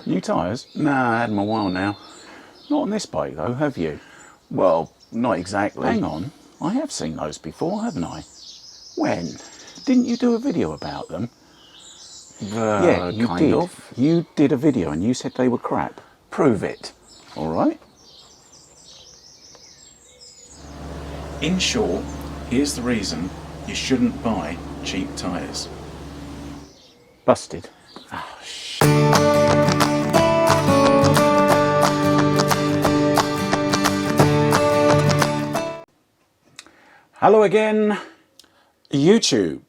New tyres? Nah, I had them a while now. Not on this bike though, have you? Well, not exactly. Hang on, I have seen those before, haven't I? When? Didn't you do a video about them? Yeah, you kind did. of. You did a video and you said they were crap. Prove it. All right. In short, here's the reason you shouldn't buy cheap tyres. Busted. Oh, shit. Hello again, YouTube.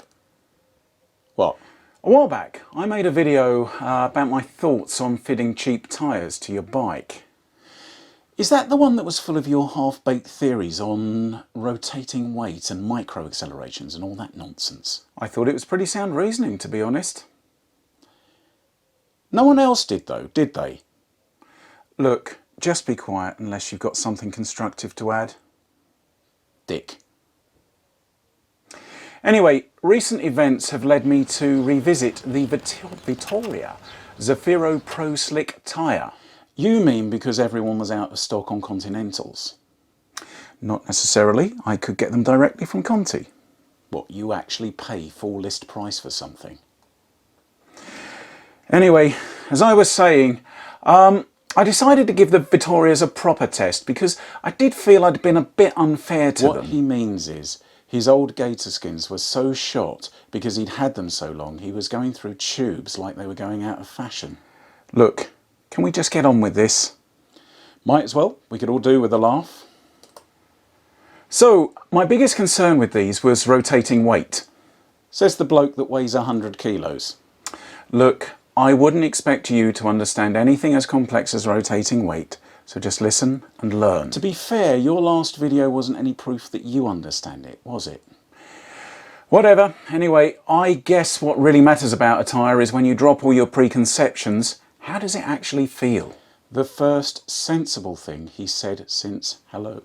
What? A while back, I made a video about my thoughts on fitting cheap tyres to your bike. Is that the one that was full of your half-baked theories on rotating weight and micro-accelerations and all that nonsense? I thought it was pretty sound reasoning, to be honest. No one else did though, did they? Look, just be quiet unless you've got something constructive to add. Dick. Anyway, recent events have led me to revisit the Vittoria Zaffiro Pro Slick tyre. You mean because everyone was out of stock on Continentals? Not necessarily. I could get them directly from Conti. What, you actually pay full list price for something? Anyway, as I was saying, I decided to give the Vittorias a proper test because I did feel I'd been a bit unfair to them. What he means is, his old gator skins were so shot because he'd had them so long he was going through tubes like they were going out of fashion. Look, can we just get on with this? Might as well, we could all do with a laugh. So, my biggest concern with these was rotating weight. Says the bloke that weighs 100 kilos. Look, I wouldn't expect you to understand anything as complex as rotating weight, so just listen and learn. To be fair, your last video wasn't any proof that you understand it, was it? Whatever. Anyway, I guess what really matters about a tyre is when you drop all your preconceptions, how does it actually feel? The first sensible thing he said since hello.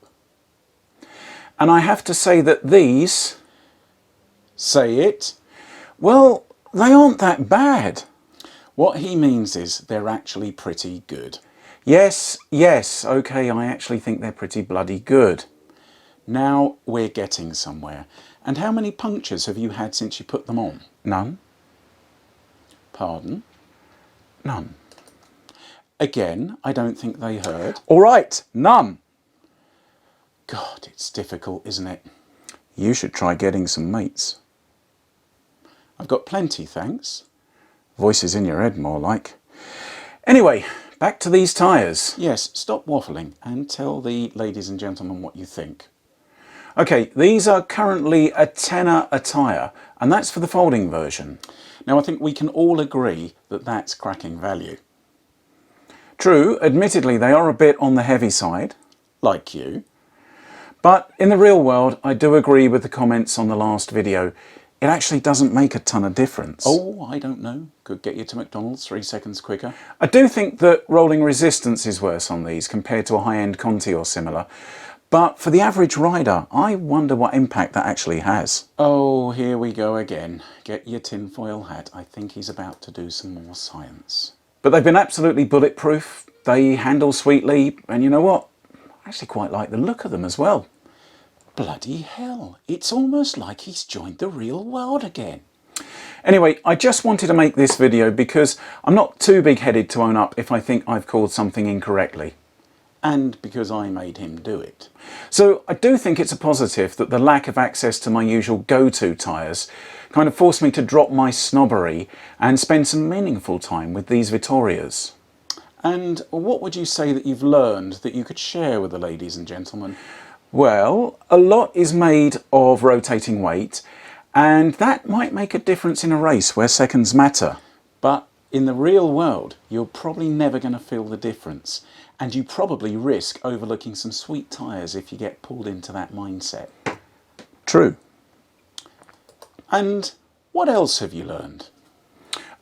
And I have to say that these, say it, well, they aren't that bad. What he means is they're actually pretty good. Yes, okay, I actually think they're pretty bloody good. Now we're getting somewhere. And how many punctures have you had since you put them on? None. Pardon? None. Again, I don't think they heard. All right, none. God, it's difficult, isn't it? You should try getting some mates. I've got plenty, thanks. Voices in your head, more like. Anyway, back to these tyres. Yes, stop waffling and tell the ladies and gentlemen what you think. Okay, these are currently a tenner a tyre, and that's for the folding version. Now, I think we can all agree that that's cracking value. True, admittedly, they are a bit on the heavy side, like you. But in the real world, I do agree with the comments on the last video. It actually doesn't make a ton of difference. Oh, I don't know. Could get you to McDonald's 3 seconds quicker. I do think that rolling resistance is worse on these compared to a high-end Conti or similar. But for the average rider, I wonder what impact that actually has. Oh, here we go again. Get your tinfoil hat. I think he's about to do some more science. But they've been absolutely bulletproof. They handle sweetly. And you know what? I actually quite like the look of them as well. Bloody hell, it's almost like he's joined the real world again. Anyway, I just wanted to make this video because I'm not too big-headed to own up if I think I've called something incorrectly. And because I made him do it. So I do think it's a positive that the lack of access to my usual go-to tyres kind of forced me to drop my snobbery and spend some meaningful time with these Vittorias. And what would you say that you've learned that you could share with the ladies and gentlemen? Well, a lot is made of rotating weight, and that might make a difference in a race where seconds matter. But in the real world, you're probably never going to feel the difference, and you probably risk overlooking some sweet tyres if you get pulled into that mindset. True. And what else have you learned?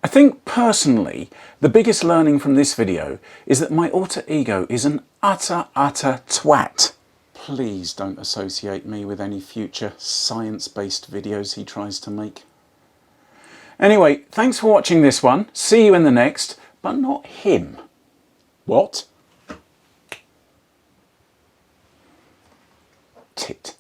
I think personally, the biggest learning from this video is that my alter ego is an utter twat. Please don't associate me with any future science-based videos he tries to make. Anyway, thanks for watching this one. See you in the next. but not him. What? Tit.